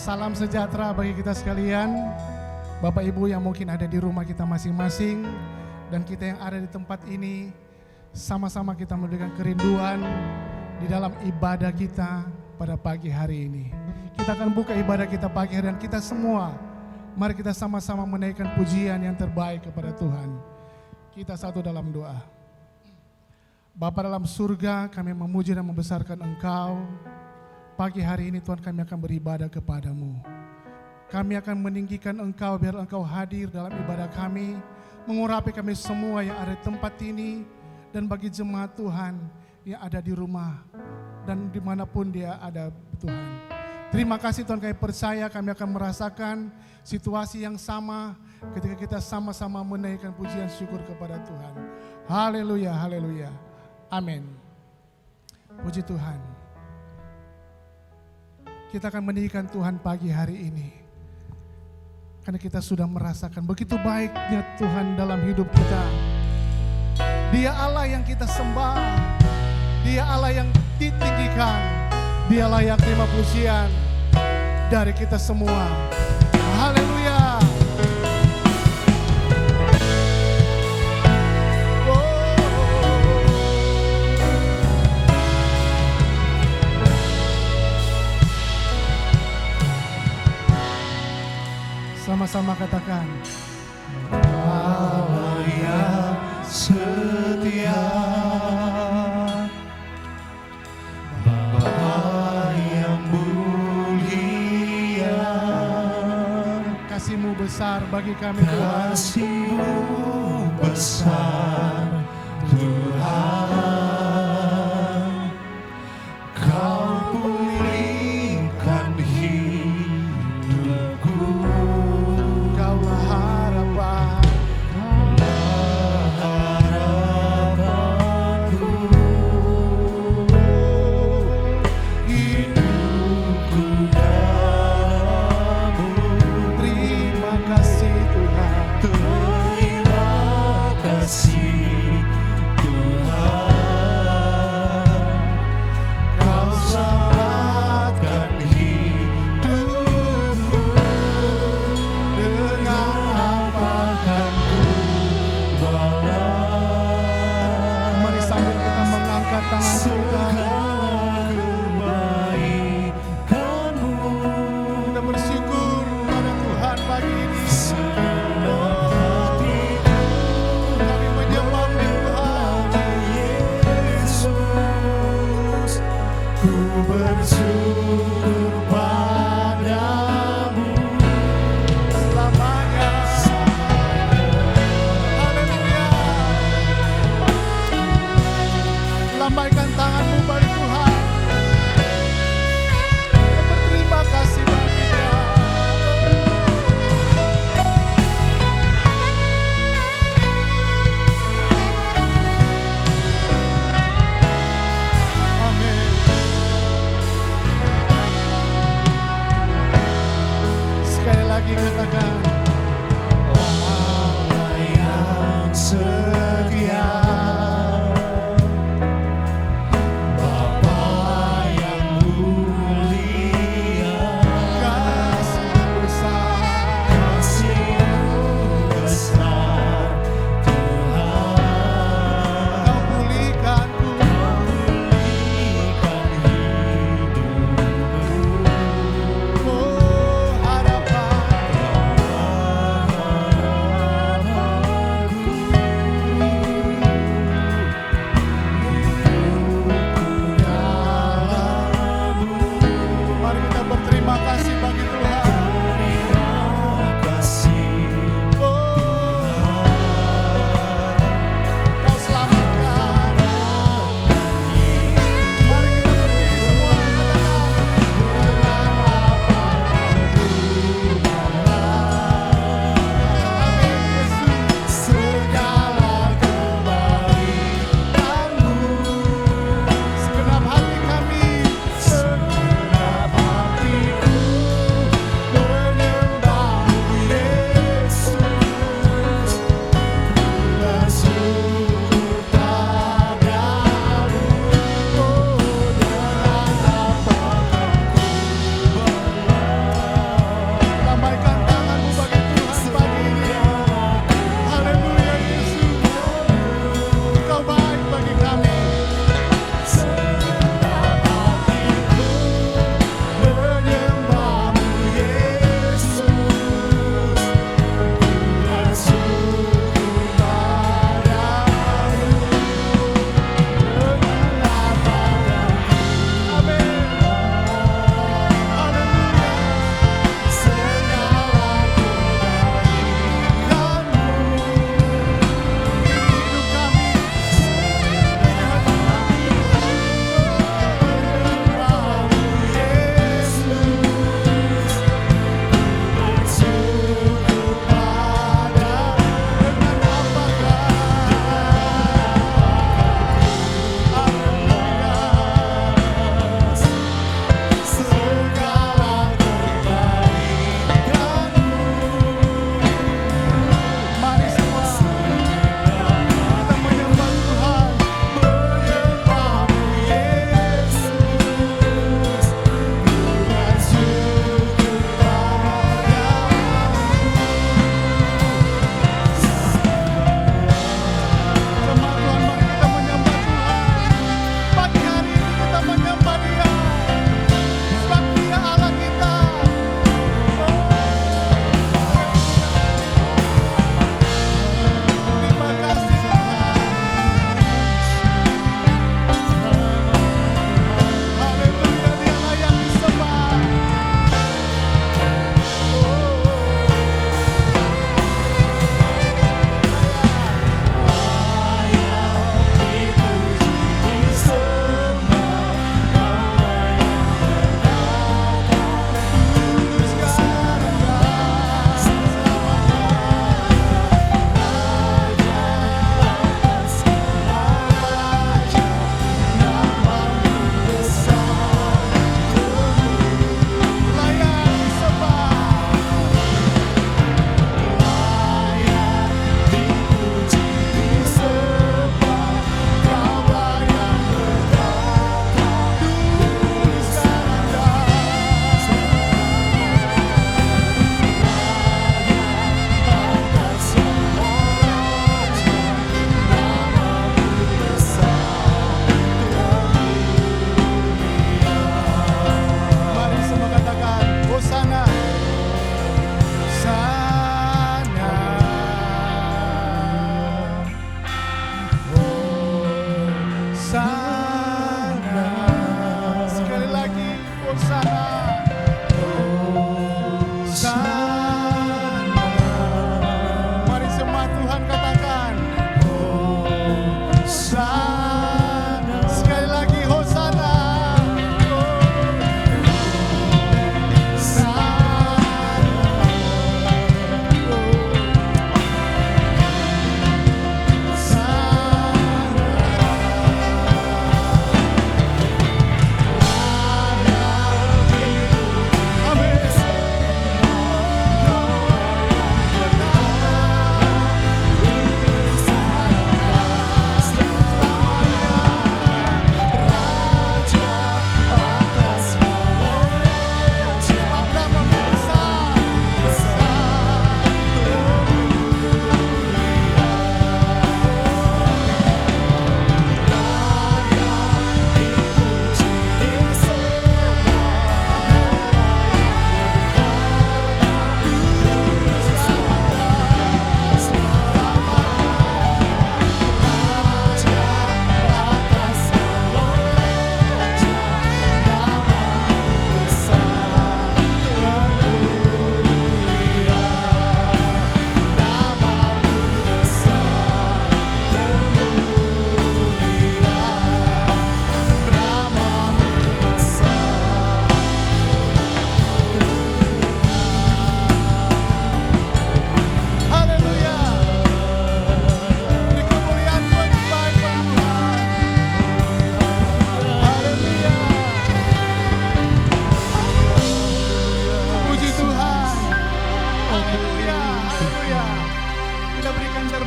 Salam sejahtera bagi kita sekalian, Bapak Ibu yang mungkin ada di rumah kita masing-masing, dan kita yang ada di tempat ini, sama-sama kita memberikan kerinduan di dalam ibadah kita pada pagi hari ini. Kita akan buka ibadah kita pagi hari dan kita semua, mari kita sama-sama menaikkan pujian yang terbaik kepada Tuhan. Kita satu dalam doa. Bapa dalam surga, kami memuji dan membesarkan Engkau. Pagi hari ini Tuhan, kami akan beribadah kepadamu. Kami akan meninggikan Engkau biar Engkau hadir dalam ibadah kami, mengurapi kami semua yang ada di tempat ini, dan bagi jemaat Tuhan yang ada di rumah dan dimanapun dia ada Tuhan. Terima kasih Tuhan, kami percaya kami akan merasakan situasi yang sama ketika kita sama-sama menaikkan pujian syukur kepada Tuhan. Haleluya, haleluya. Amin. Puji Tuhan. Kita akan meninggikan Tuhan pagi hari ini. Karena kita sudah merasakan begitu baiknya Tuhan dalam hidup kita. Dia Allah yang kita sembah. Dia Allah yang ditinggikan. Dia layak terima pujian dari kita semua. Haleluya. Sama-sama katakan, Allah yang setia, Bapa yang mulia, kasih-Mu besar bagi kami Tuhan. kasih-Mu besar Tuhan, Kau pulihkan hidupku. Kaulah harapan, Harapanku, hidupku dalam-Mu. terima kasih Tuhan. Terima kasih Tuhan, Kau selamatkan hidupku. Dengan apa kan ku balas Mari sambil kita mengangkat tangan kita, segala kebaikan-Mu. kita bersyukur pada Tuhan pagi ini. Segenap hatiku Kami menyembah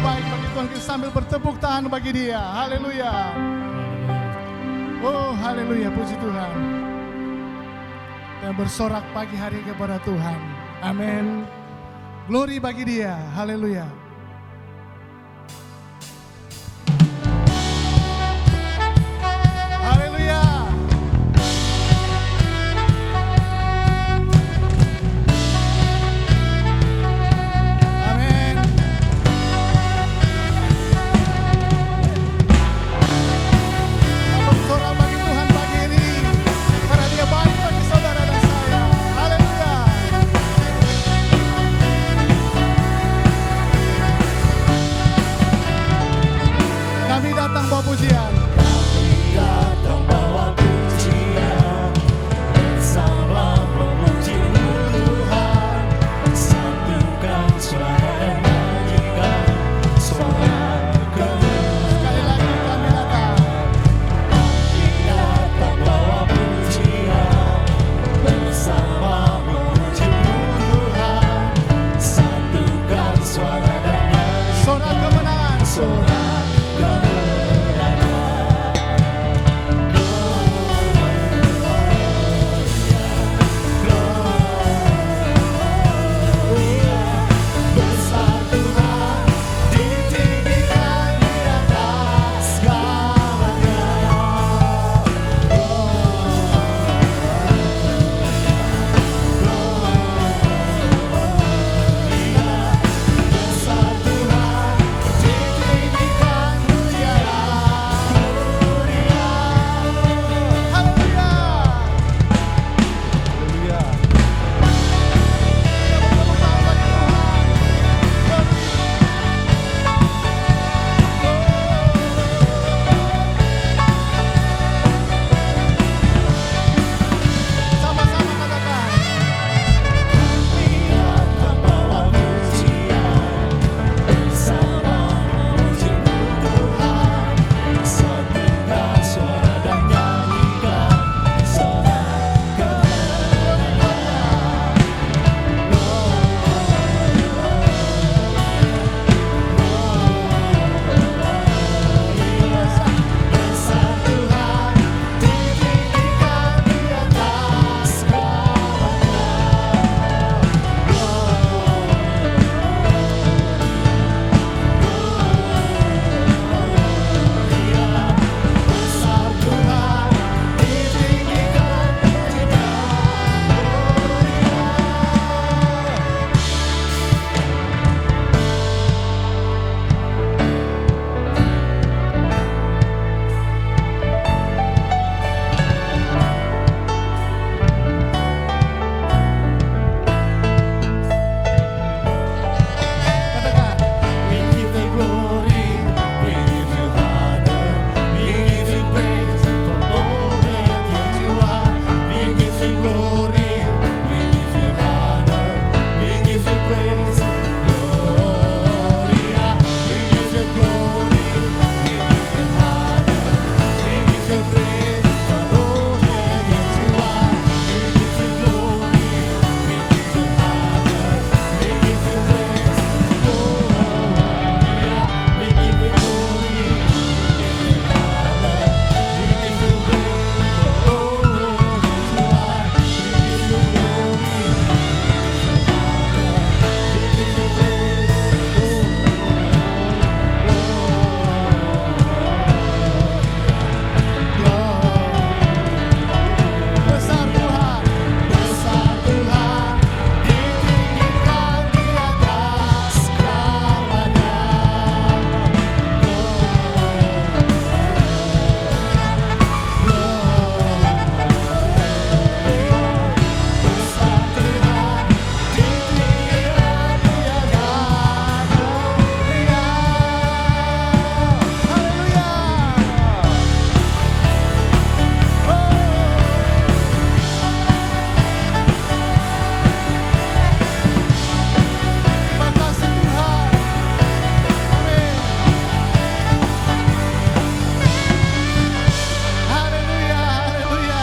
terbaik bagi Tuhan, kita sambil bertepuk tangan bagi Dia. Haleluya. Oh, haleluya, puji Tuhan. Kita bersorak pagi hari kepada Tuhan. Amin. Glory bagi Dia. Haleluya. Haleluya. Amin. Kita bersorak bagi Tuhan pagi ini, karena Dia baik bagi saudara dan saya. Haleluya. Kami datang bawa pujian. Datang bawa pujian, bersama memuji Tuhan, satukan suara dan nyanyikan suara kemuliaan. Sekali lagi kami datang. Datang bawa pujian, bersama memuji Tuhan, satukan suara dan nyanyikan Sorak kemenangan. suara Sama-sama katakan. Katakan. We give you glory, we give you honor, we give you praise for all that you are. We give you glory, we give you honor, we give you praise, Gloria. We give you glory, we give you honor, we give you praise for all that you are. We give you glory, we give you honor, we give you praise, we give you glory, Besar Tuhan. besar Tuhan, ditinggikan di atas segalanya. Besar Tuhan, ditinggikan di atas dunia. Haleluya. Terima kasih Tuhan. Amin. Haleluya, haleluya.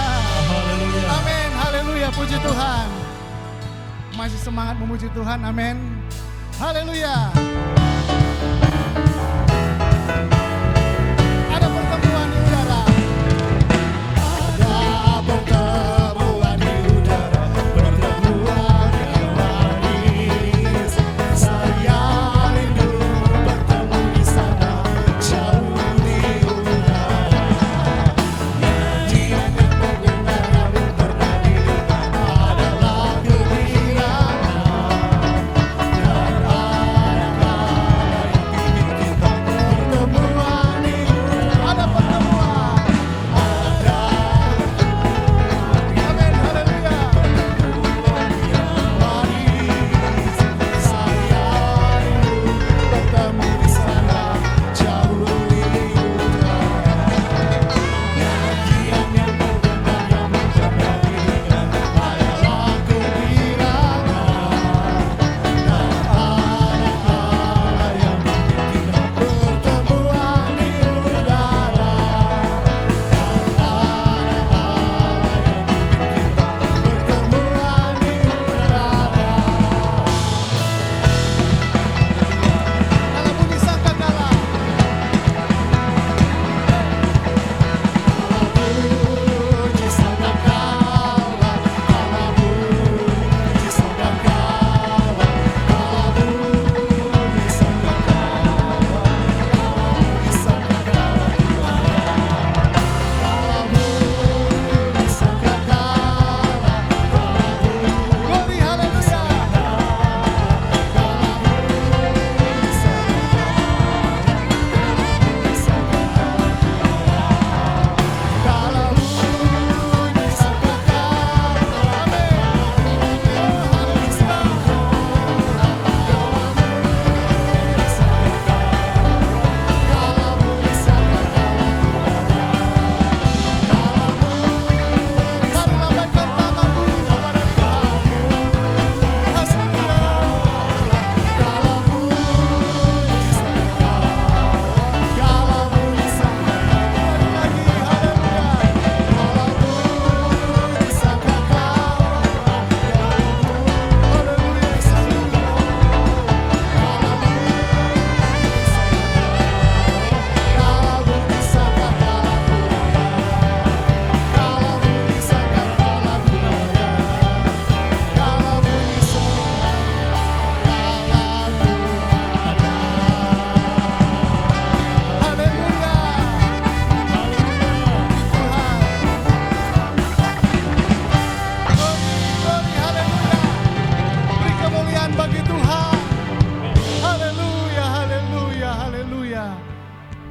Amin, haleluya, puji Tuhan. Masih semangat memuji Tuhan, amin. Haleluya.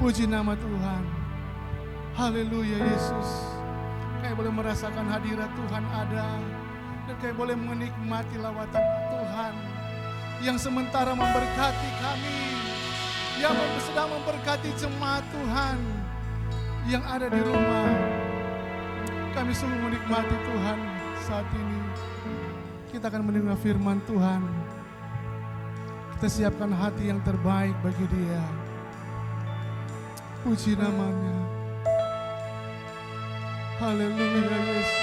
Puji nama Tuhan. Haleluya Yesus. Kami boleh merasakan hadirat Tuhan ada. Dan kami boleh menikmati lawatan Tuhan yang sementara memberkati kami, yang sedang memberkati jemaat Tuhan yang ada di rumah. Kami sungguh menikmati Tuhan saat ini. Kita akan menerima firman Tuhan. Kita siapkan hati yang terbaik bagi Dia. Puji namanya. Haleluya Yesus.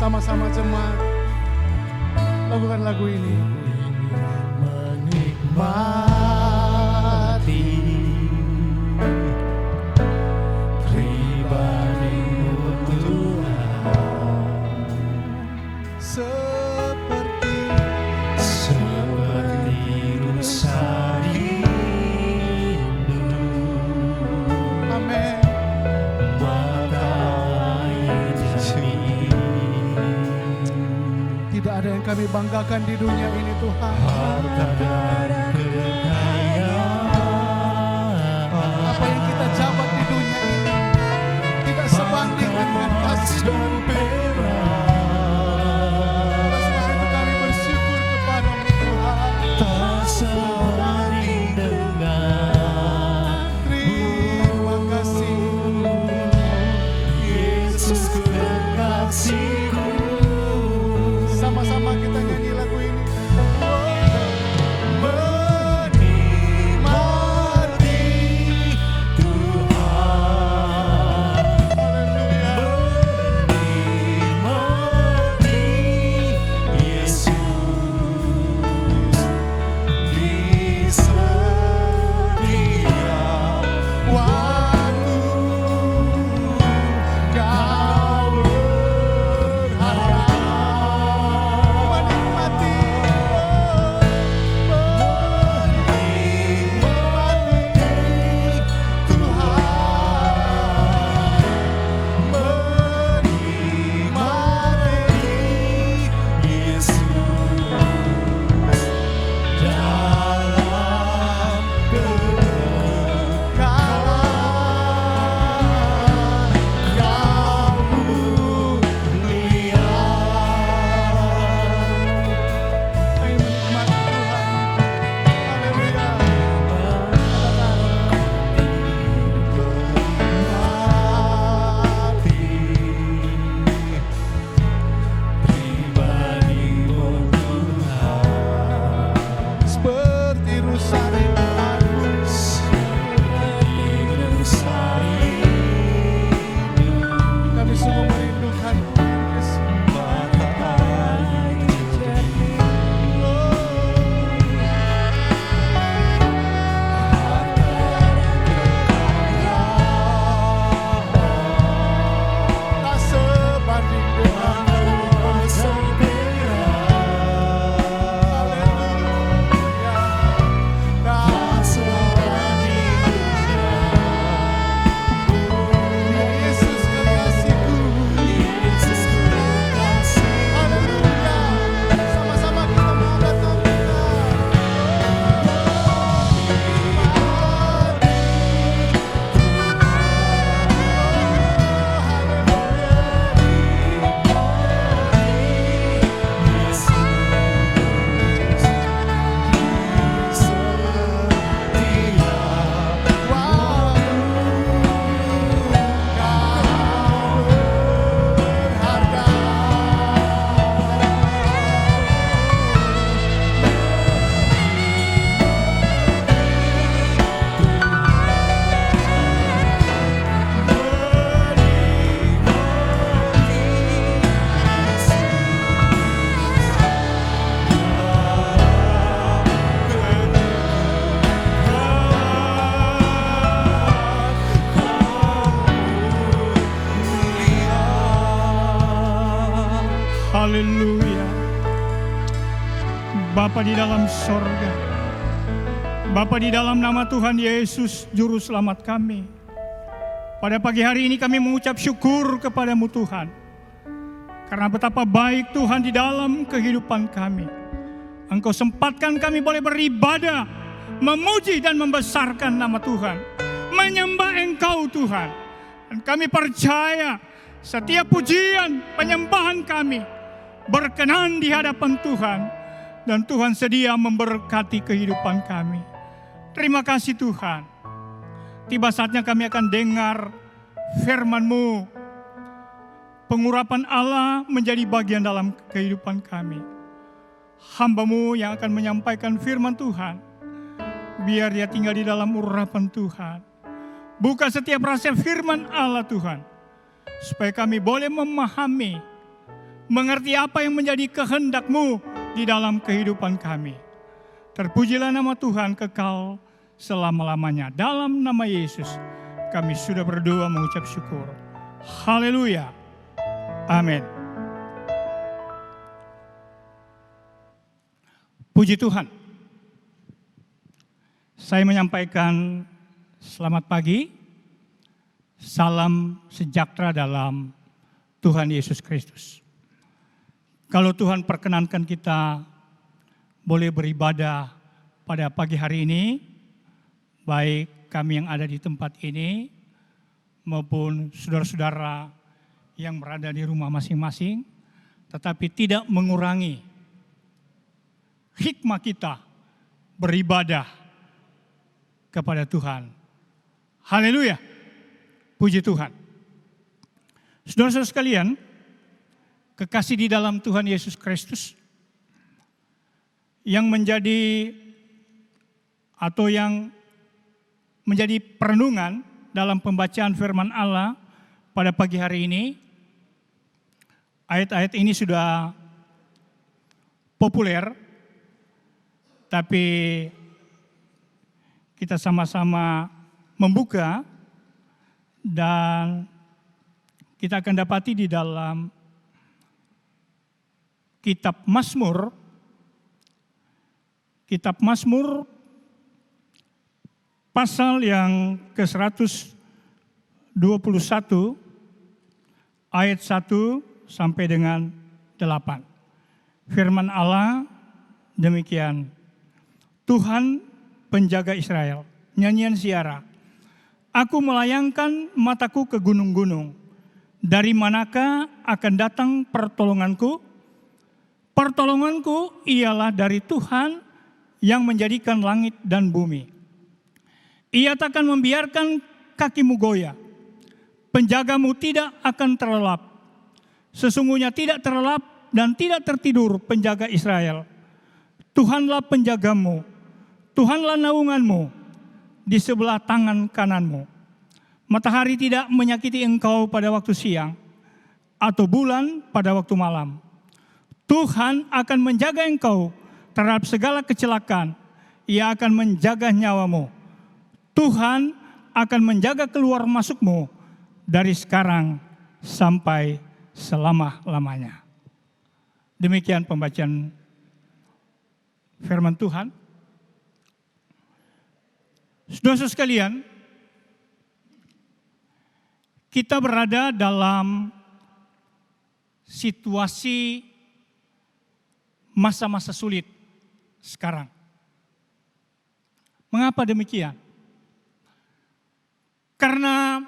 Sama-sama jemaat lakukan lagu ini. Menikmati pribadi-Mu Tuhan, seperti rusa rindu. Amin. Tidak ada yang kami banggakan di dunia ini Tuhan. Harta dan kekayaan, Apa yang kita jabat di dunia ini tidak sebanding dengan kasih dan oleh sebab itu kami bersyukur kepada-Mu Tuhan. tak sebanding dengan Terima kasih Yesus kekasihku. Sama-sama kita nyanyi lagu ini. Menikmati Haleluya. Bapa di dalam sorga, Bapa di dalam nama Tuhan Yesus Juru Selamat kami, pada pagi hari ini kami mengucap syukur kepadamu Tuhan, karena betapa baik Tuhan di dalam kehidupan kami. Engkau sempatkan kami boleh beribadah, memuji dan membesarkan nama Tuhan, menyembah Engkau Tuhan. Dan kami percaya setiap pujian, penyembahan kami berkenan di hadapan Tuhan, dan Tuhan sedia memberkati kehidupan kami. Terima kasih Tuhan. Tiba saatnya kami akan dengar firman-Mu. Pengurapan Allah menjadi bagian dalam kehidupan kami. Hamba-Mu yang akan menyampaikan firman Tuhan, biar dia tinggal di dalam urapan Tuhan. Buka setiap rasa firman Allah Tuhan, supaya kami boleh memahami, mengerti apa yang menjadi kehendak-Mu di dalam kehidupan kami. Terpujilah nama Tuhan kekal selama-lamanya. Dalam nama Yesus kami sudah berdoa mengucap syukur. Haleluya. Amin. Puji Tuhan. Saya menyampaikan selamat pagi. Salam sejahtera dalam Tuhan Yesus Kristus. Kalau Tuhan perkenankan kita boleh beribadah pada pagi hari ini, baik kami yang ada di tempat ini maupun saudara-saudara yang berada di rumah masing-masing, tetapi tidak mengurangi hikmah kita beribadah kepada Tuhan. Haleluya. Puji Tuhan. Saudara-saudara sekalian, kekasih di dalam Tuhan Yesus Kristus, yang menjadi atau yang menjadi perenungan dalam pembacaan firman Allah pada pagi hari ini. Ayat-ayat ini sudah populer, tapi kita sama-sama membuka dan kita akan dapati di dalam Kitab Mazmur pasal yang ke-121 ayat 1 sampai dengan 8. Firman Allah demikian. Tuhan penjaga Israel, nyanyian Ziarah. Aku melayangkan mataku ke gunung-gunung. Dari manakah akan datang pertolonganku? Pertolonganku ialah dari Tuhan yang menjadikan langit dan bumi. Ia takkan membiarkan kakimu goyah. Penjagamu tidak akan terlelap. Sesungguhnya tidak terlelap dan tidak tertidur penjaga Israel. Tuhanlah penjagamu, Tuhanlah naunganmu di sebelah tangan kananmu. Matahari tidak menyakiti engkau pada waktu siang, atau bulan pada waktu malam. Tuhan akan menjaga engkau terhadap segala kecelakaan. Ia akan menjaga nyawamu. Tuhan akan menjaga keluar masukmu dari sekarang sampai selama-lamanya. Demikian pembacaan firman Tuhan. Saudara-saudara sekalian, kita berada dalam situasi masa-masa sulit sekarang. Mengapa demikian? Karena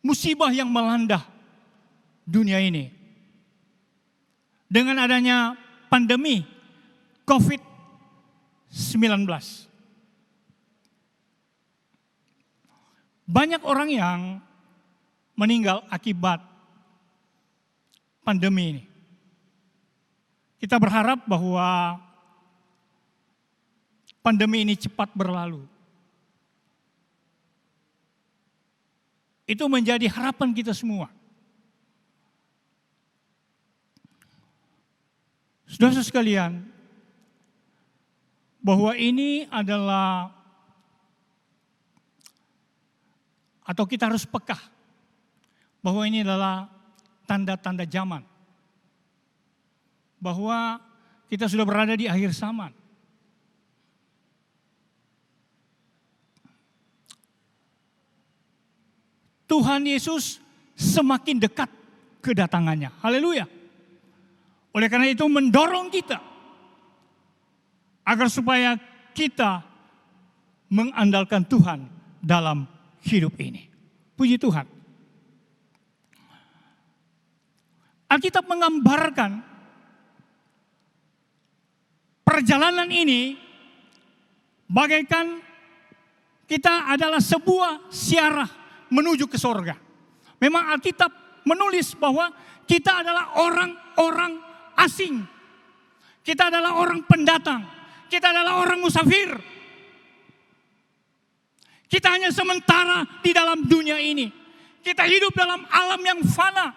musibah yang melanda dunia ini. Dengan adanya pandemi COVID-19. Banyak orang yang meninggal akibat pandemi ini. Kita berharap bahwa pandemi ini cepat berlalu. Itu menjadi harapan kita semua. Saudara sekalian, bahwa ini adalah atau kita harus peka bahwa ini adalah tanda-tanda zaman. Bahwa kita sudah berada di akhir zaman. Tuhan Yesus semakin dekat kedatangannya. Haleluya. Oleh karena itu mendorong kita agar supaya kita mengandalkan Tuhan dalam hidup ini. Puji Tuhan. Alkitab menggambarkan perjalanan ini bagaikan kita adalah sebuah siarah menuju ke sorga. Memang Alkitab menulis bahwa kita adalah orang-orang asing. Kita adalah orang pendatang. Kita adalah orang musafir. Kita hanya sementara di dalam dunia ini. Kita hidup dalam alam yang fana.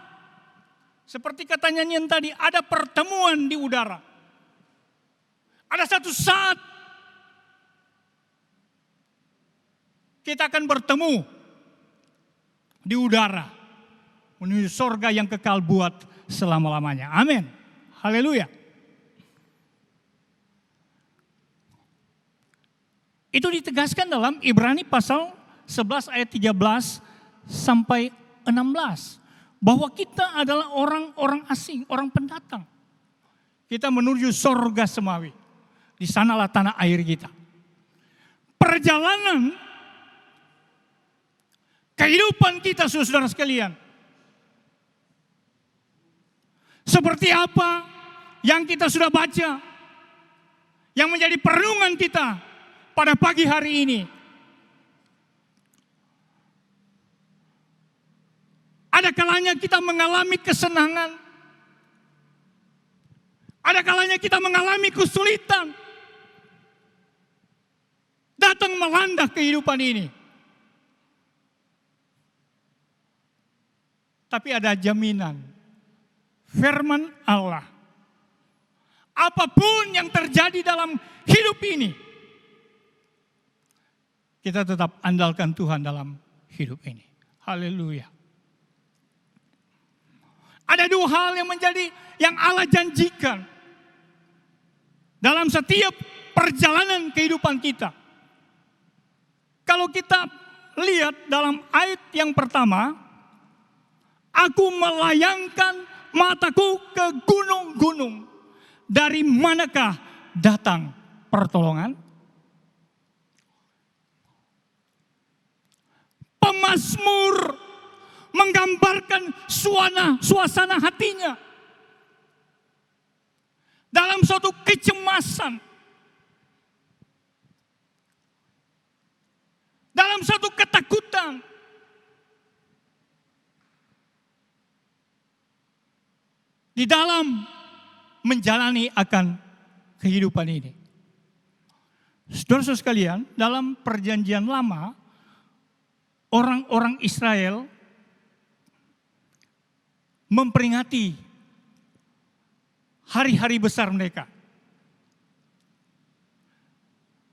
Seperti kata nyanyian tadi, ada pertemuan di udara. Ada satu saat kita akan bertemu di udara menuju sorga yang kekal buat selama-lamanya. Amin. Haleluya. Itu ditegaskan dalam Ibrani pasal 11 ayat 13 sampai 16. Bahwa kita adalah orang-orang asing, orang pendatang. Kita menuju sorga semawi. Di sanalah tanah air kita. Perjalanan kehidupan kita, saudara sekalian. Seperti apa yang kita sudah baca. Yang menjadi perenungan kita pada pagi hari ini. Ada kalanya kita mengalami kesenangan. Ada kalanya kita mengalami kesulitan. Datang melanda kehidupan ini. Tapi ada jaminan. Firman Allah. Apapun yang terjadi dalam hidup ini. Kita tetap andalkan Tuhan dalam hidup ini. Haleluya. Ada dua hal yang Allah janjikan dalam setiap perjalanan kehidupan kita. Kalau kita lihat dalam ayat yang pertama, aku melayangkan mataku ke gunung-gunung. Dari manakah datang pertolongan? Pemazmur menggambarkan suasana hatinya. Dalam suatu kecemasan. Dalam suatu ketakutan. Di dalam menjalani akan kehidupan ini. Saudara-saudara sekalian, dalam perjanjian lama, orang-orang Israel memperingati hari-hari besar mereka.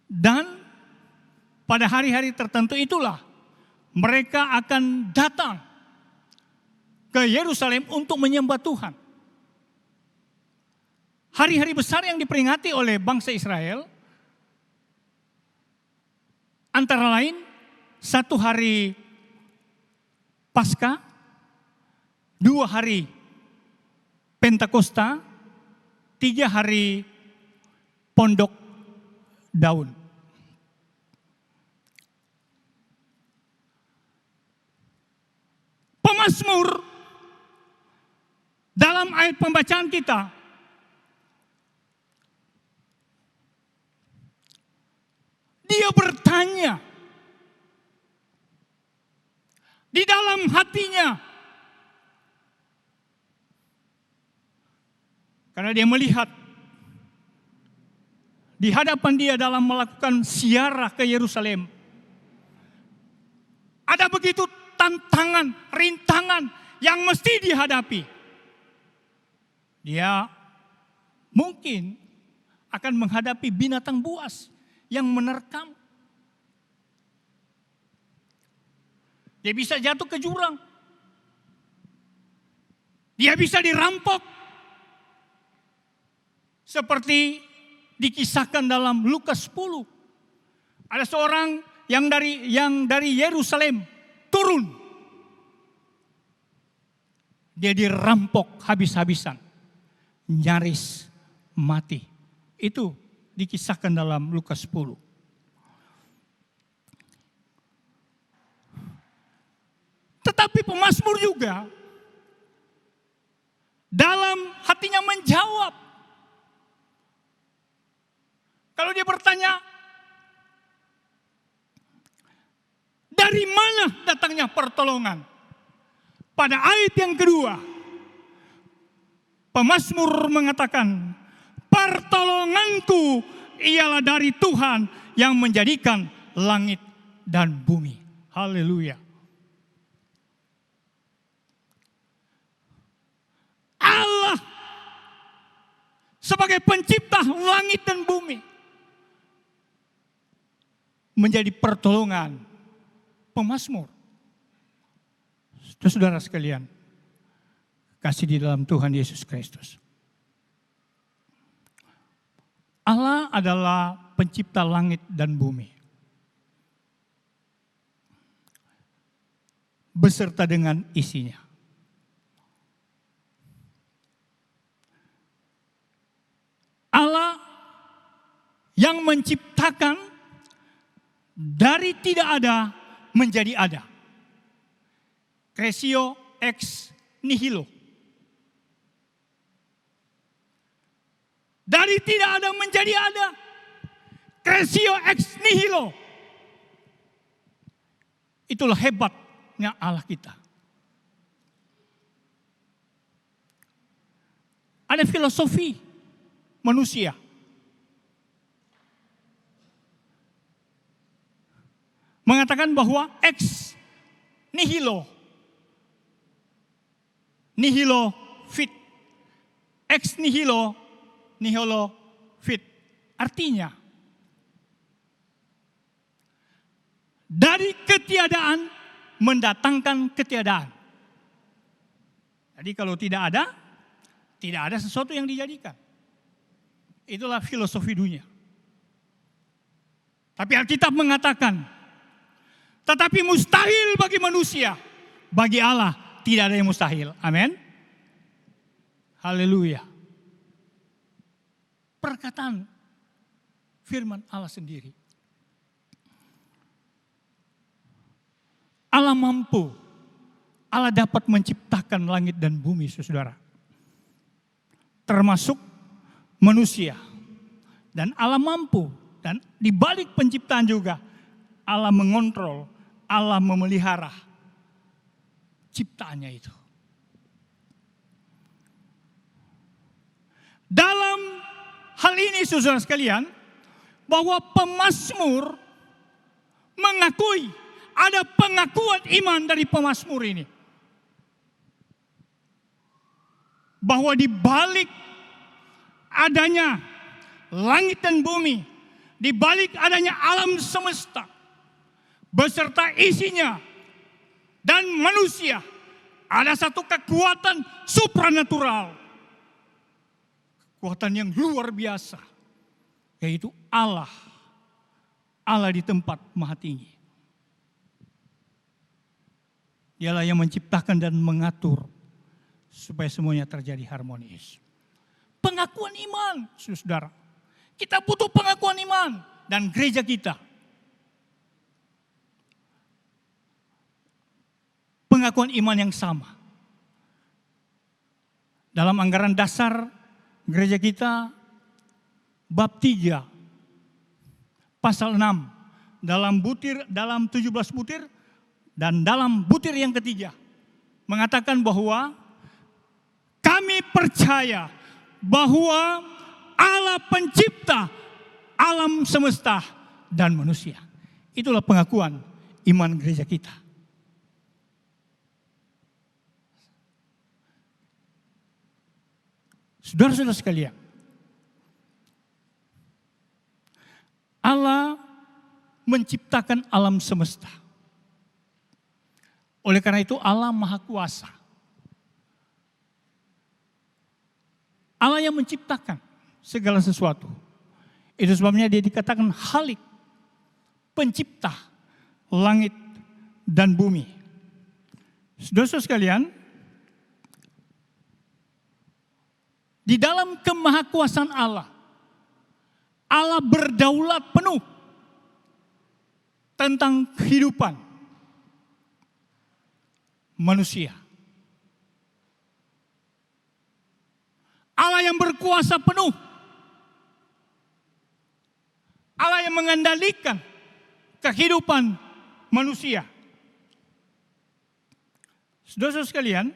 Dan pada hari-hari tertentu itulah mereka akan datang ke Yerusalem untuk menyembah Tuhan. Hari-hari besar yang diperingati oleh bangsa Israel antara lain 1 hari Paskah, 2 hari Pentakosta, 3 hari Pondok Daun. Pemazmur dalam ayat pembacaan kita dia bertanya di dalam hatinya. Karena dia melihat di hadapan dia dalam melakukan ziarah ke Yerusalem. Ada begitu tantangan, rintangan yang mesti dihadapi. Dia mungkin akan menghadapi binatang buas yang menerkam. Dia bisa jatuh ke jurang. Dia bisa dirampok. Seperti dikisahkan dalam Lukas 10. Ada seorang yang dari Yerusalem turun. Dia dirampok habis-habisan. Nyaris mati. Itu dikisahkan dalam Lukas 10. Tetapi pemazmur juga dalam hatinya menjawab. Kalau dia bertanya, dari mana datangnya pertolongan? Pada ayat yang kedua, pemazmur mengatakan, pertolonganku ialah dari Tuhan yang menjadikan langit dan bumi. Haleluya. Allah sebagai pencipta langit dan bumi menjadi pertolongan pemazmur. Saudara sekalian, kasih di dalam Tuhan Yesus Kristus. Allah adalah pencipta langit dan bumi. Beserta dengan isinya. Allah yang menciptakan dari tidak ada menjadi ada. Cresceo ex nihilo. Dari tidak ada menjadi ada. Cresceo ex nihilo. Itulah hebatnya Allah kita. Ada filosofi manusia. Mengatakan bahwa ex nihilo. Nihilo fit. Ex nihilo fit. Artinya, dari ketiadaan mendatangkan ketiadaan. Jadi kalau tidak ada sesuatu yang dijadikan. Itulah filosofi dunia. Tapi Alkitab mengatakan, tetapi mustahil bagi manusia, bagi Allah tidak ada yang mustahil. Amin. Haleluya. Perkataan firman Allah sendiri. Allah mampu. Allah dapat menciptakan langit dan bumi, saudara. Termasuk manusia. Dan Allah mampu. Dan di balik penciptaan juga, Allah mengontrol, Allah memelihara ciptaannya itu. Dalam hal ini saudara sekalian, bahwa pemazmur mengakui, ada pengakuan iman dari pemazmur ini. Bahwa di balik adanya langit dan bumi, di balik adanya alam semesta, beserta isinya dan manusia, ada satu kekuatan supranatural. Kekuatan yang luar biasa, yaitu Allah. Allah di tempat maha tinggi. Dialah yang menciptakan dan mengatur supaya semuanya terjadi harmonis. Pengakuan iman, saudara. Kita butuh pengakuan iman dan gereja kita. Pengakuan iman yang sama. Dalam anggaran dasar gereja kita, bab 3, pasal 6, dalam 17 butir, dan dalam butir yang ketiga, mengatakan bahwa kami percaya bahwa Allah pencipta alam semesta dan manusia. Itulah pengakuan iman gereja kita. Saudara-saudara sekalian, Allah menciptakan alam semesta. Oleh karena itu Allah Maha Kuasa. Allah yang menciptakan segala sesuatu. Itu sebabnya dia dikatakan Khalik, pencipta langit dan bumi. Saudara sekalian, di dalam kemahakuasaan Allah, Allah berdaulat penuh tentang kehidupan manusia. Allah yang berkuasa penuh. Allah yang mengendalikan kehidupan manusia. Saudara sekalian,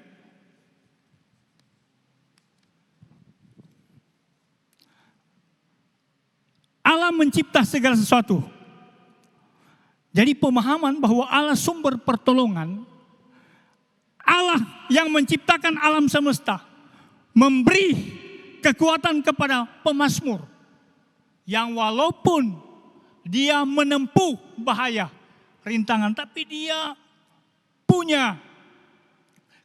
Allah mencipta segala sesuatu. Jadi pemahaman bahwa Allah sumber pertolongan, Allah yang menciptakan alam semesta, memberi kekuatan kepada pemazmur yang walaupun dia menempuh bahaya, rintangan, tapi dia punya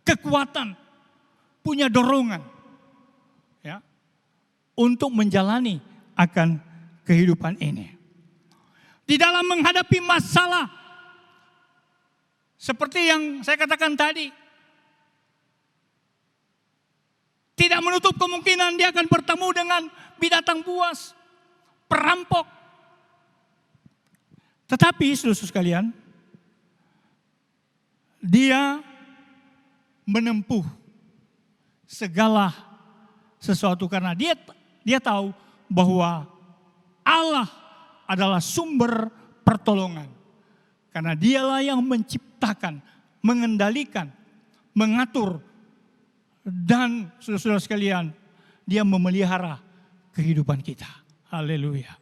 kekuatan, punya dorongan ya, untuk menjalani akan kehidupan ini. Di dalam menghadapi masalah seperti yang saya katakan tadi, tidak menutup kemungkinan dia akan bertemu dengan binatang buas, perampok. Tetapi saudara sekalian, dia menempuh segala sesuatu karena dia tahu bahwa Allah adalah sumber pertolongan. Karena dialah yang menciptakan, mengendalikan, mengatur, dan saudara-saudara sekalian, dia memelihara kehidupan kita. Haleluya.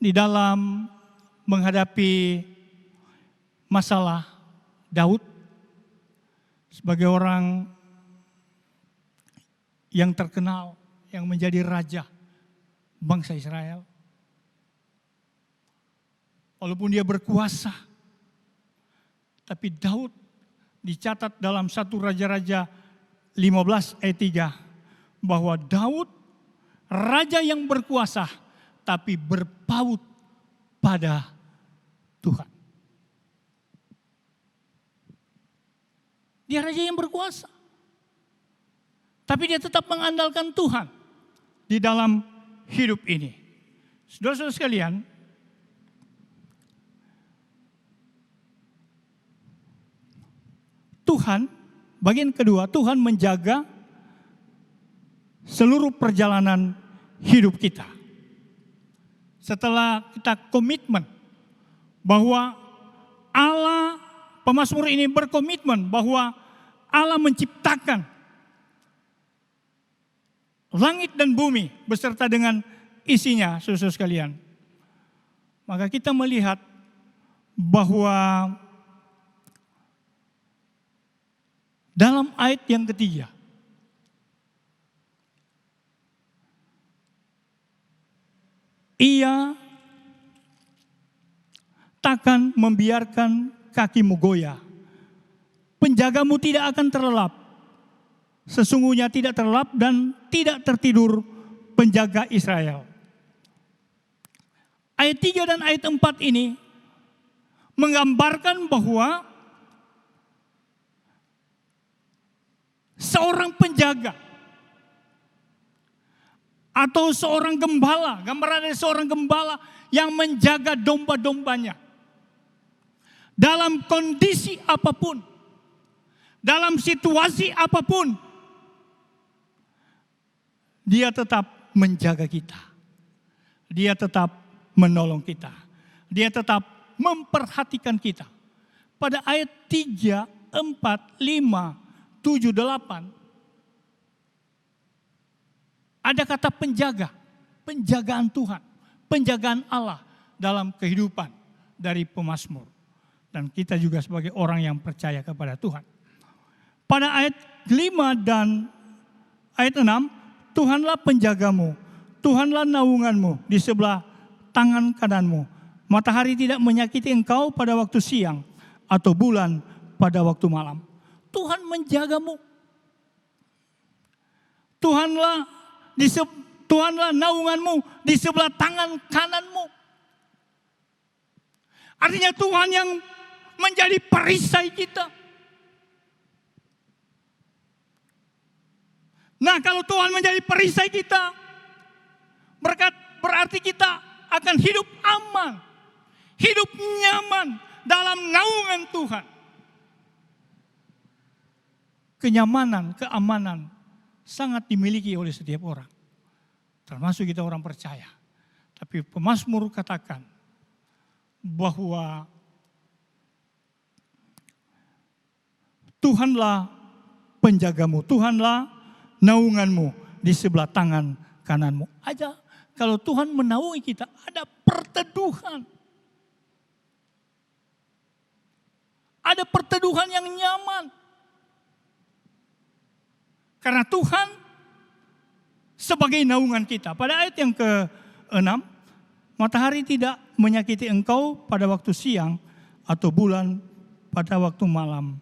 Di dalam menghadapi masalah, Daud sebagai orang yang terkenal, yang menjadi raja bangsa Israel. Walaupun dia berkuasa, tapi Daud dicatat dalam 1 Raja-Raja 15 ayat 3 bahwa Daud raja yang berkuasa tapi berpaut pada Tuhan. Dia raja yang berkuasa, tapi dia tetap mengandalkan Tuhan di dalam hidup ini. Saudara-saudara sekalian, Tuhan, bagian kedua, Tuhan menjaga seluruh perjalanan hidup kita. Setelah kita komitmen bahwa Allah, pemazmur ini berkomitmen bahwa Allah menciptakan langit dan bumi beserta dengan isinya, saudara sekalian. Maka kita melihat bahwa dalam ayat yang ketiga, Ia takkan membiarkan kakimu goyah. Penjagamu tidak akan terlelap. Sesungguhnya tidak terlelap dan tidak tertidur penjaga Israel. Ayat 3 dan ayat 4 ini menggambarkan bahwa seorang penjaga atau seorang gembala, gambaran dari seorang gembala yang menjaga domba-dombanya. Dalam kondisi apapun, dalam situasi apapun, dia tetap menjaga kita. Dia tetap menolong kita. Dia tetap memperhatikan kita. Pada ayat 3, 4, 5, 7, 8 ada kata penjaga, penjagaan Tuhan, penjagaan Allah dalam kehidupan dari pemazmur. Dan kita juga sebagai orang yang percaya kepada Tuhan. Pada ayat 5 dan ayat 6, Tuhanlah penjagamu, Tuhanlah naunganmu di sebelah tangan kananmu. Matahari tidak menyakiti engkau pada waktu siang atau bulan pada waktu malam. Tuhan menjagamu. Tuhanlah naunganmu di sebelah tangan kananmu. Artinya Tuhan yang menjadi perisai kita. Nah, kalau Tuhan menjadi perisai kita, berarti kita akan hidup aman, hidup nyaman dalam naungan Tuhan. Kenyamanan, keamanan sangat dimiliki oleh setiap orang, termasuk kita orang percaya. Tapi pemazmur katakan bahwa Tuhanlah penjagamu, Tuhanlah naunganmu di sebelah tangan kananmu. Aja kalau Tuhan menaungi kita, ada perteduhan. Ada perteduhan yang nyaman. Karena Tuhan sebagai naungan kita. Pada ayat yang ke-6, matahari tidak menyakiti engkau pada waktu siang atau bulan pada waktu malam.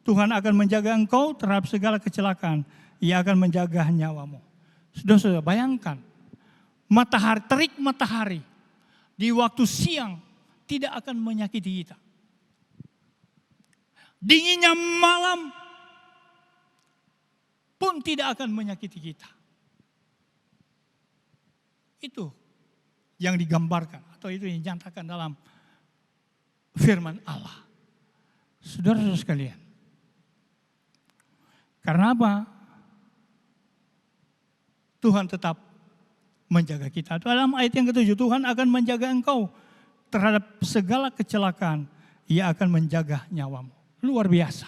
Tuhan akan menjaga engkau terhadap segala kecelakaan. Ia akan menjaga nyawamu. Saudara-saudara, bayangkan terik matahari di waktu siang tidak akan menyakiti kita. Dinginnya malam pun tidak akan menyakiti kita. Itu yang digambarkan atau itu yang dinyatakan dalam firman Allah. Saudara-saudara sekalian, karena apa? Tuhan tetap menjaga kita. Dalam ayat yang ke-7, Tuhan akan menjaga engkau terhadap segala kecelakaan. Ia akan menjaga nyawamu. Luar biasa.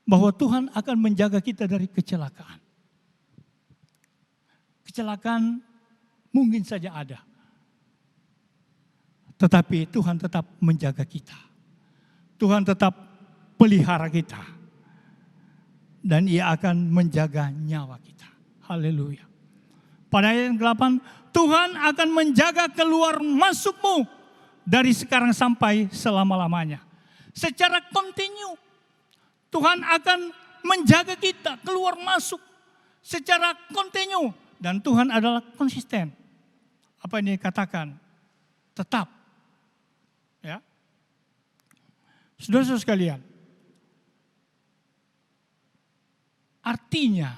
Bahwa Tuhan akan menjaga kita dari kecelakaan. Kecelakaan mungkin saja ada. Tetapi Tuhan tetap menjaga kita. Tuhan tetap pelihara kita. Dan ia akan menjaga nyawa kita. Haleluya. Pada ayat yang ke-8, Tuhan akan menjaga keluar masukmu dari sekarang sampai selama-lamanya. Secara kontinu, Tuhan akan menjaga kita keluar masuk secara kontinu. Dan Tuhan adalah konsisten. Apa yang dikatakan? Tetap. Ya. Saudara-saudara sekalian, artinya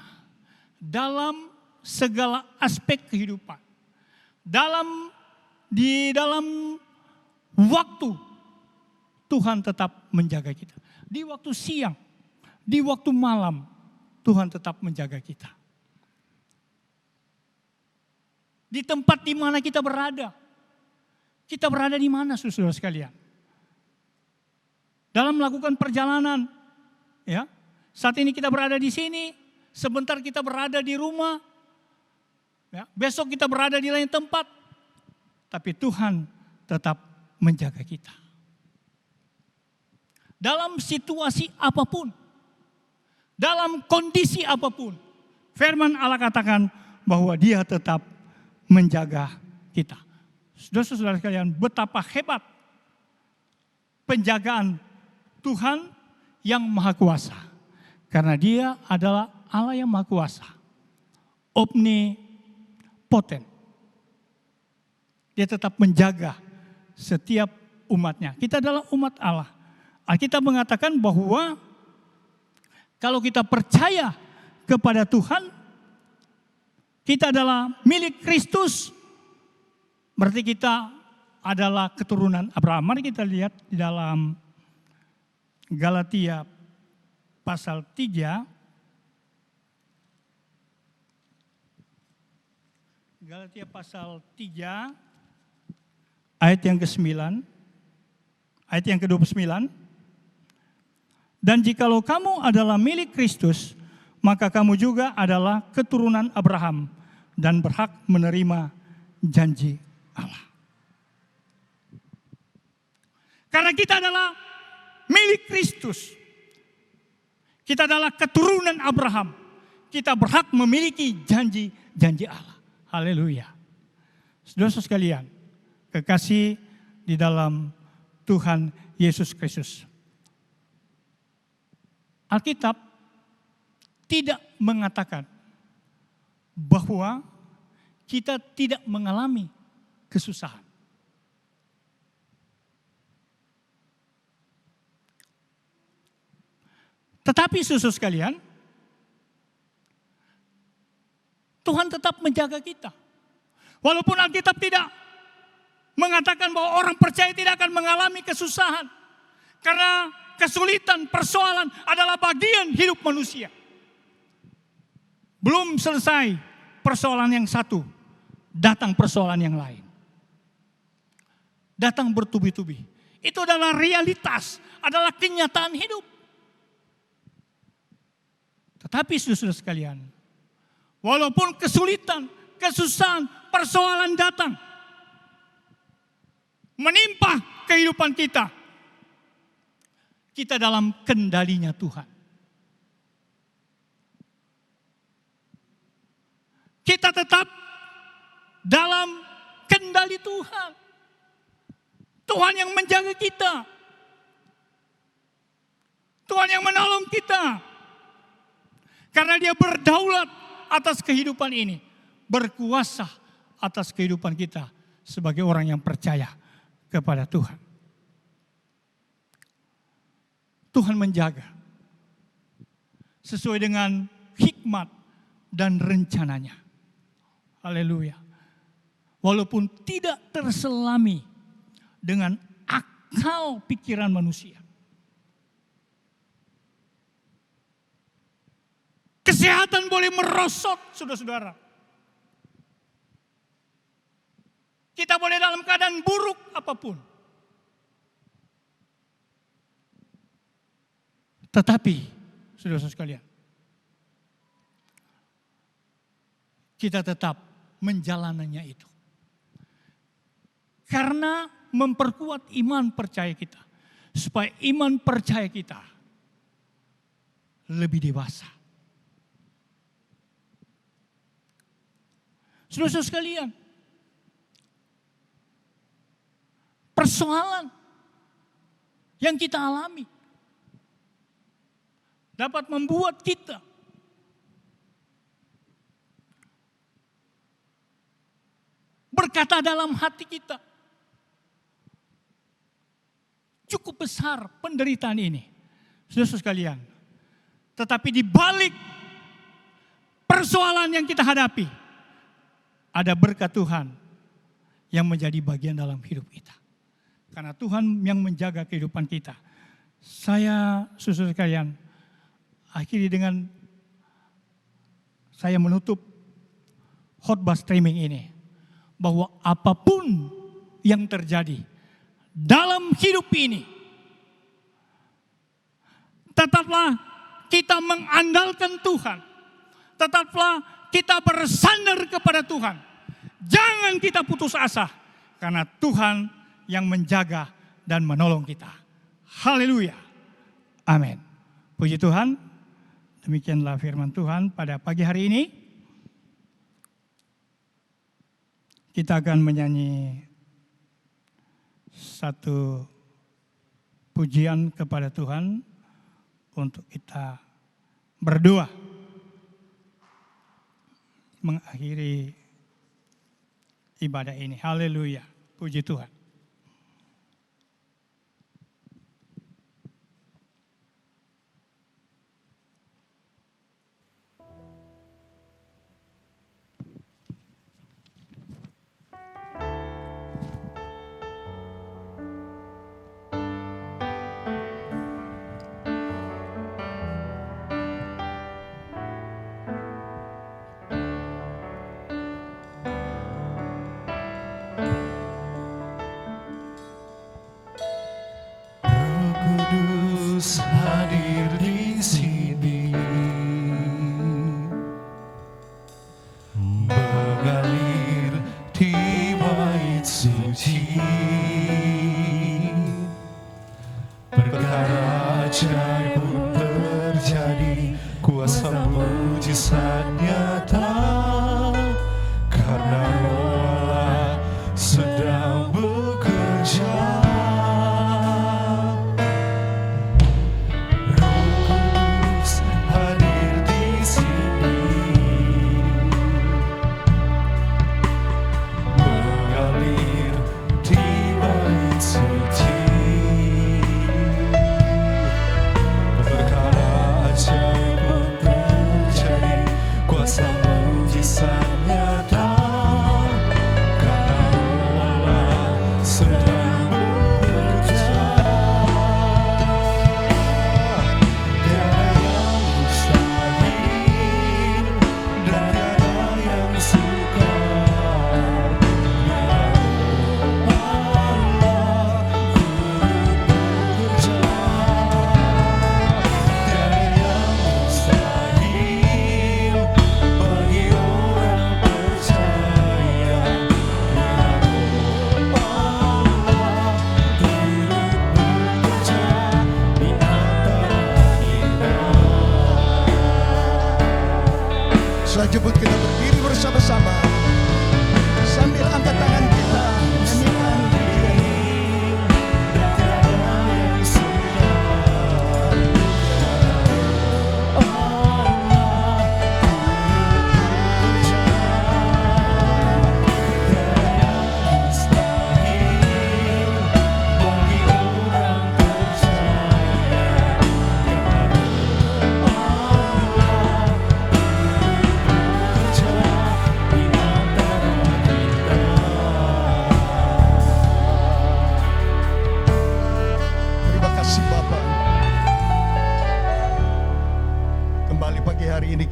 dalam segala aspek kehidupan, di dalam waktu Tuhan tetap menjaga kita. Di waktu siang, di waktu malam Tuhan tetap menjaga kita. Di tempat di mana kita berada di mana saudara sekalian? Dalam melakukan perjalanan, ya. Saat ini kita berada di sini, sebentar kita berada di rumah, ya. Besok kita berada di lain tempat, tapi Tuhan tetap menjaga kita. Dalam situasi apapun, dalam kondisi apapun, firman Allah katakan bahwa Dia tetap menjaga kita. Saudara-saudara sekalian, betapa hebat penjagaan Tuhan yang Maha Kuasa. Karena Dia adalah Allah yang Maha Kuasa. Omnipoten. Dia tetap menjaga setiap umatnya. Kita adalah umat Allah. Alkitab mengatakan bahwa kalau kita percaya kepada Tuhan, kita adalah milik Kristus, berarti kita adalah keturunan Abraham. Mari kita lihat di dalam Galatia pasal 3. Galatia pasal 3 ayat yang ke-9, ayat yang ke-29. Dan jikalau kamu adalah milik Kristus, maka kamu juga adalah keturunan Abraham dan berhak menerima janji Allah. Karena kita adalah milik Kristus. Kita adalah keturunan Abraham. Kita berhak memiliki janji-janji Allah. Haleluya. Saudara sekalian, kekasih di dalam Tuhan Yesus Kristus. Alkitab tidak mengatakan bahwa kita tidak mengalami kesusahan. Tetapi saudara sekalian, Tuhan tetap menjaga kita. Walaupun Alkitab tidak mengatakan bahwa orang percaya tidak akan mengalami kesusahan. Karena kesulitan, persoalan adalah bagian hidup manusia. Belum selesai persoalan yang satu, datang persoalan yang lain. Datang bertubi-tubi. Itu adalah realitas, adalah kenyataan hidup. Tetapi saudara sekalian, walaupun kesulitan, kesusahan, persoalan datang, menimpa kehidupan kita, kita dalam kendalinya Tuhan. Kita tetap dalam kendali Tuhan. Tuhan yang menjaga kita. Tuhan yang menolong kita. Karena Dia berdaulat atas kehidupan ini. Berkuasa atas kehidupan kita sebagai orang yang percaya kepada Tuhan. Tuhan menjaga sesuai dengan hikmat dan rencananya. Haleluya. Walaupun tidak terselami dengan akal pikiran manusia. Kesehatan boleh merosot, saudara-saudara. Kita boleh dalam keadaan buruk apapun. Tetapi, saudara-saudara sekalian, kita tetap menjalaninya itu. Karena memperkuat iman percaya kita. Supaya iman percaya kita lebih dewasa. Saudara-saudara sekalian, persoalan yang kita alami dapat membuat kita berkata dalam hati kita, cukup besar penderitaan ini. Saudara-saudara sekalian, tetapi di balik persoalan yang kita hadapi, ada berkat Tuhan yang menjadi bagian dalam hidup kita. Karena Tuhan yang menjaga kehidupan kita. Saya, saudara sekalian, akhiri dengan saya menutup khotbah streaming ini. Bahwa apapun yang terjadi dalam hidup ini, tetaplah kita mengandalkan Tuhan. Tetaplah kita bersandar kepada Tuhan. Jangan kita putus asa. Karena Tuhan yang menjaga dan menolong kita. Haleluya. Amin. Puji Tuhan. Demikianlah firman Tuhan pada pagi hari ini. Kita akan menyanyi satu pujian kepada Tuhan untuk kita berdoa mengakhiri ibadah ini. Haleluya. Puji Tuhan. Kudus hadir di sini, mengalir di bait suci, perkara ajaib pun terjadi, kuasa mujizat nyata, karena Roh Allah sedang bekerja. Roh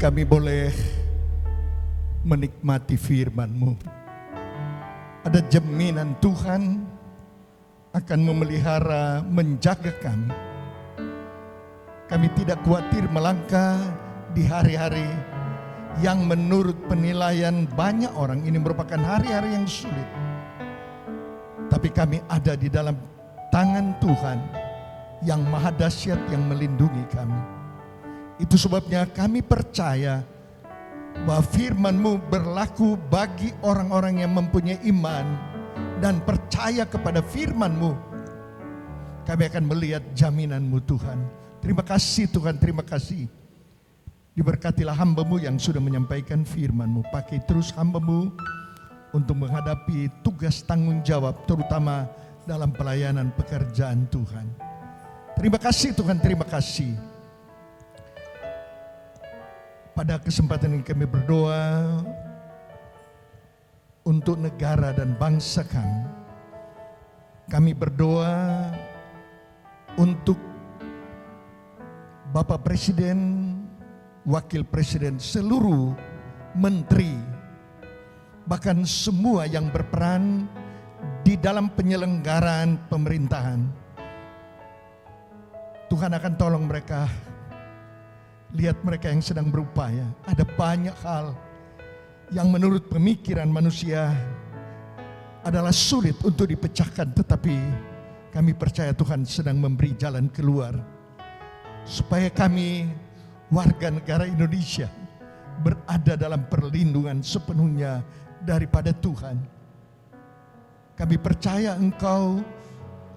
kami boleh menikmati firman-Mu. Ada jaminan Tuhan akan memelihara, menjaga kami. Kami tidak khawatir melangkah di hari-hari yang menurut penilaian banyak orang ini merupakan hari-hari yang sulit. Tapi kami ada di dalam tangan Tuhan yang maha dahsyat yang melindungi kami. Itu sebabnya kami percaya bahwa firman-Mu berlaku bagi orang-orang yang mempunyai iman dan percaya kepada firman-Mu. Kami akan melihat jaminan-Mu Tuhan. Terima kasih Tuhan, terima kasih. Diberkatilah hamba-Mu yang sudah menyampaikan firman-Mu. Pakai terus hamba-Mu untuk menghadapi tugas tanggung jawab, terutama dalam pelayanan pekerjaan Tuhan. Terima kasih Tuhan, terima kasih. Pada kesempatan ini kami berdoa untuk negara dan bangsa kami. Kami berdoa untuk Bapak Presiden, Wakil Presiden, seluruh menteri, bahkan semua yang berperan di dalam penyelenggaraan pemerintahan. Tuhan akan tolong mereka. Lihat mereka yang sedang berupaya. Ada banyak hal yang menurut pemikiran manusia adalah sulit untuk dipecahkan, tetapi kami percaya Tuhan sedang memberi jalan keluar supaya kami warga negara Indonesia berada dalam perlindungan sepenuhnya daripada Tuhan. Kami percaya Engkau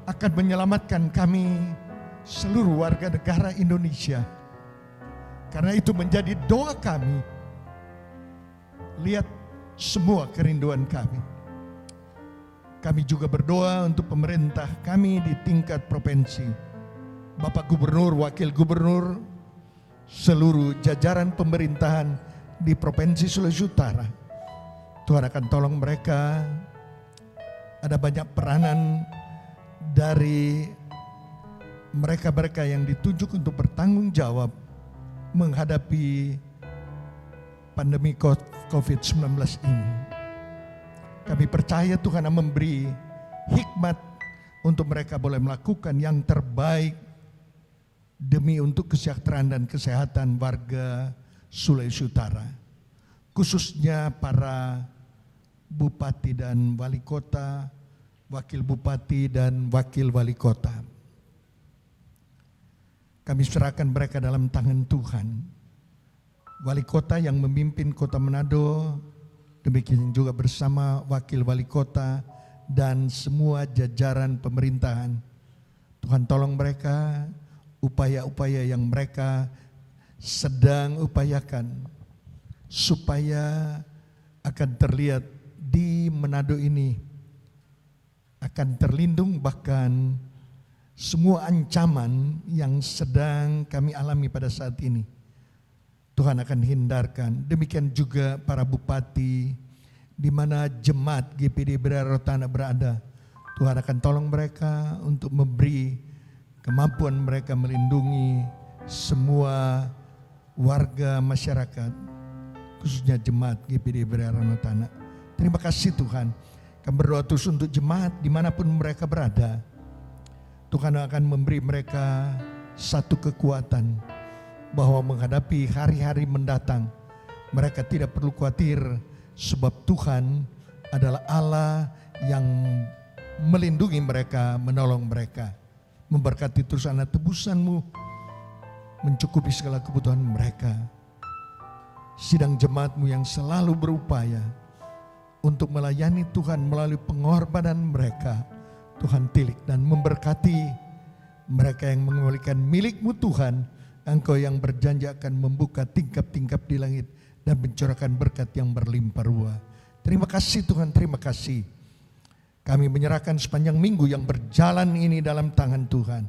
akan menyelamatkan kami seluruh warga negara Indonesia. Karena itu menjadi doa kami. Lihat semua kerinduan kami. Kami juga berdoa untuk pemerintah kami di tingkat provinsi. Bapak Gubernur, Wakil Gubernur, seluruh jajaran pemerintahan di Provinsi Sulawesi Utara. Tuhan akan tolong mereka. Ada banyak peranan dari mereka-mereka yang ditunjuk untuk bertanggung jawab menghadapi pandemi COVID-19 ini. Kami percaya Tuhan akan memberi hikmat untuk mereka boleh melakukan yang terbaik demi untuk kesejahteraan dan kesehatan warga Sulawesi Utara, khususnya para bupati dan wali kota, wakil bupati dan wakil wali kota. Kami serahkan mereka dalam tangan Tuhan. Wali kota yang memimpin kota Manado, demikian juga bersama wakil wali kota dan semua jajaran pemerintahan. Tuhan tolong mereka, upaya-upaya yang mereka sedang upayakan supaya akan terlihat di Manado ini akan terlindung, bahkan semua ancaman yang sedang kami alami pada saat ini Tuhan akan hindarkan. Demikian juga para bupati di mana jemaat GPD Berarotana berada. Tuhan akan tolong mereka untuk memberi kemampuan mereka melindungi semua warga masyarakat, khususnya jemaat GPD Berarotana. Terima kasih Tuhan. Kami berdoa terus untuk jemaat dimanapun mereka berada. Tuhan akan memberi mereka satu kekuatan bahwa menghadapi hari-hari mendatang mereka tidak perlu khawatir, sebab Tuhan adalah Allah yang melindungi mereka, menolong mereka, memberkati terus anak tebusan-Mu, mencukupi segala kebutuhan mereka. Sidang jemaat-Mu yang selalu berupaya untuk melayani Tuhan melalui pengorbanan mereka, Tuhan tilik dan memberkati mereka yang mengembalikan milik-Mu Tuhan. Engkau yang berjanji akan membuka tingkap-tingkap di langit dan mencurahkan berkat yang berlimpah ruah. Terima kasih Tuhan, terima kasih. Kami menyerahkan sepanjang minggu yang berjalan ini dalam tangan Tuhan.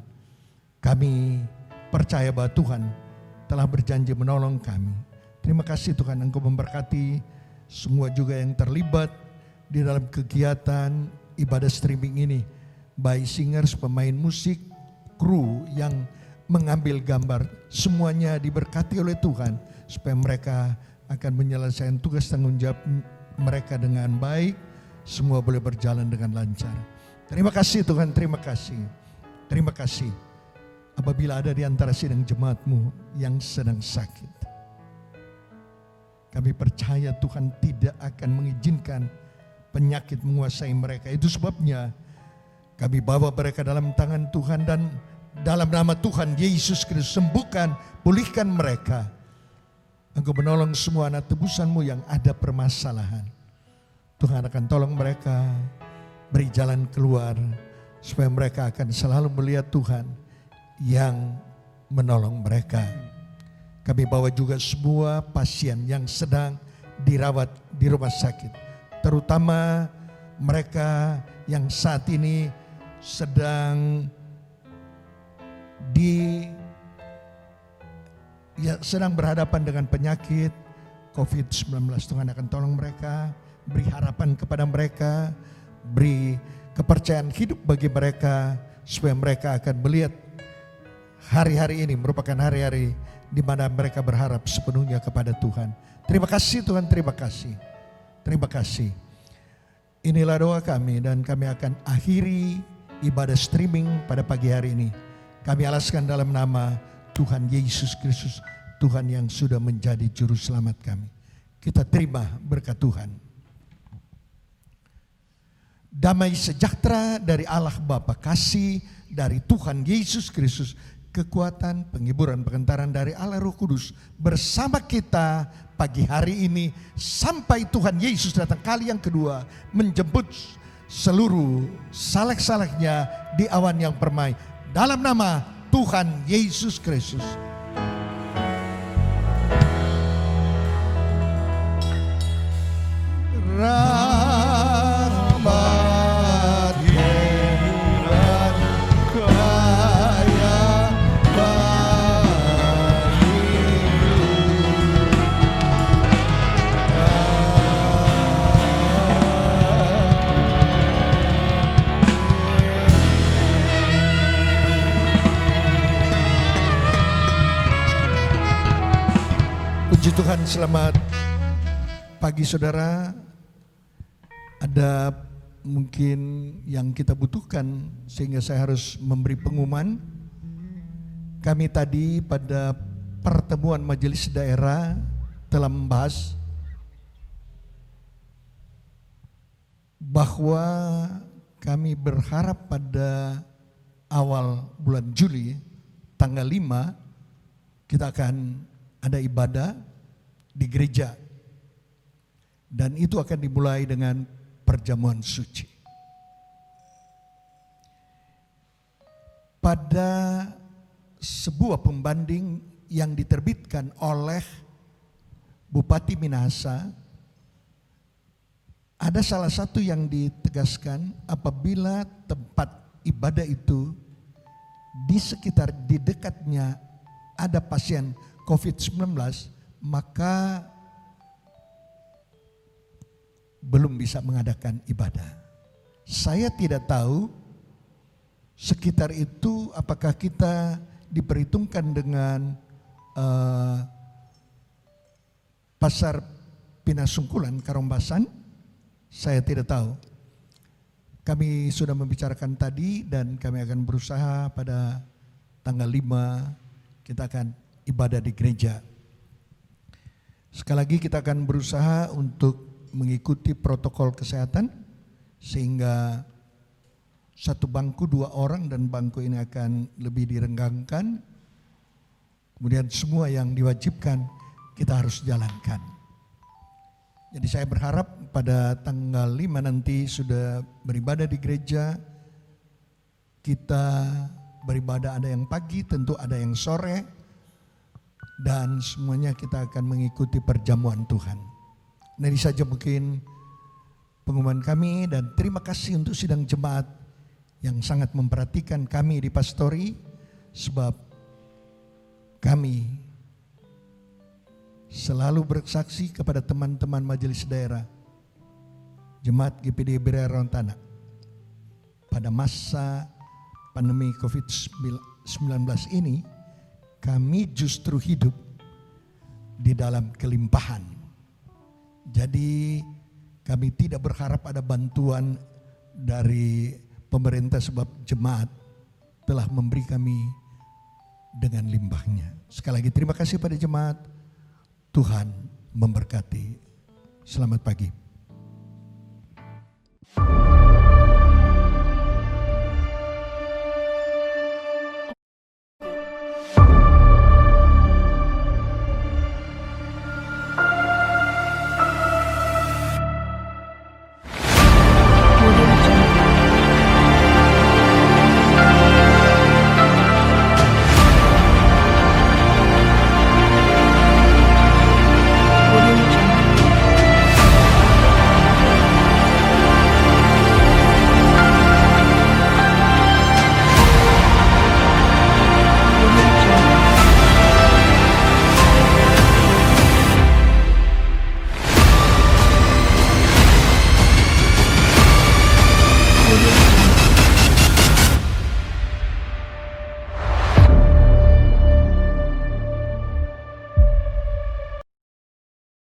Kami percaya bahwa Tuhan telah berjanji menolong kami. Terima kasih Tuhan, Engkau memberkati semua juga yang terlibat di dalam kegiatan ibadah streaming ini. Baik singers, pemain musik, kru yang mengambil gambar, semuanya diberkati oleh Tuhan supaya mereka akan menyelesaikan tugas tanggung jawab mereka dengan baik, semua boleh berjalan dengan lancar. Terima kasih Tuhan, terima kasih. Terima kasih apabila ada di antara sidang jemaat-Mu yang sedang sakit. Kami percaya Tuhan tidak akan mengizinkan penyakit menguasai mereka. Itu sebabnya kami bawa mereka dalam tangan Tuhan dan dalam nama Tuhan Yesus Kristus sembuhkan, pulihkan mereka. Engkau menolong semua anak tebusan-Mu yang ada permasalahan. Tuhan akan tolong mereka, beri jalan keluar, supaya mereka akan selalu melihat Tuhan yang menolong mereka. Kami bawa juga semua pasien yang sedang dirawat di rumah sakit, terutama mereka yang saat ini sedang sedang berhadapan dengan penyakit COVID-19. Tuhan akan tolong mereka, beri harapan kepada mereka, beri kepercayaan hidup bagi mereka, supaya mereka akan melihat hari-hari ini merupakan hari-hari di mana mereka berharap sepenuhnya kepada Tuhan. Terima kasih Tuhan, terima kasih. Terima kasih. Inilah doa kami dan kami akan akhiri ibadah streaming pada pagi hari ini. Kami alaskan dalam nama Tuhan Yesus Kristus, Tuhan yang sudah menjadi juru selamat kami. Kita terima berkat Tuhan. Damai sejahtera dari Allah Bapa, kasih dari Tuhan Yesus Kristus, kekuatan, penghiburan, pengentaran dari Allah Roh Kudus bersama kita pagi hari ini sampai Tuhan Yesus datang kali yang kedua menjemput seluruh saleh-salehnya di awan yang permai. Dalam nama Tuhan Yesus Kristus. Rahmat hiburan kaya Puji Tuhan, selamat pagi saudara. Ada mungkin yang kita butuhkan sehingga saya harus memberi pengumuman. Kami tadi pada pertemuan majelis daerah telah membahas bahwa kami berharap pada awal bulan Juli tanggal 5 kita akan ada ibadah di gereja, dan itu akan dimulai dengan perjamuan suci. Pada sebuah pembanding yang diterbitkan oleh Bupati Minahasa, ada salah satu yang ditegaskan, apabila tempat ibadah itu di dekatnya ada pasien COVID-19, maka belum bisa mengadakan ibadah. Saya tidak tahu sekitar itu apakah kita diperhitungkan dengan pasar Pinasungkulan, Karombasan. Saya tidak tahu. Kami sudah membicarakan tadi dan kami akan berusaha pada tanggal 5 kita akan ibadah di gereja. Sekali lagi kita akan berusaha untuk mengikuti protokol kesehatan sehingga satu bangku 2 orang dan bangku ini akan lebih direnggangkan. Kemudian semua yang diwajibkan kita harus jalankan. Jadi saya berharap pada tanggal 5 nanti sudah beribadah di gereja. Kita beribadah, ada yang pagi, tentu ada yang sore. Dan semuanya kita akan mengikuti perjamuan Tuhan. Nah, ini saja mungkin pengumuman kami, dan terima kasih untuk sidang jemaat yang sangat memperhatikan kami di Pastori, sebab kami selalu bersaksi kepada teman-teman majelis daerah Jemaat GPD Berea Rontana pada masa pandemi COVID-19 ini. Kami justru hidup di dalam kelimpahan. Jadi kami tidak berharap ada bantuan dari pemerintah sebab jemaat telah memberi kami dengan limbahnya. Sekali lagi terima kasih pada jemaat. Tuhan memberkati. Selamat pagi.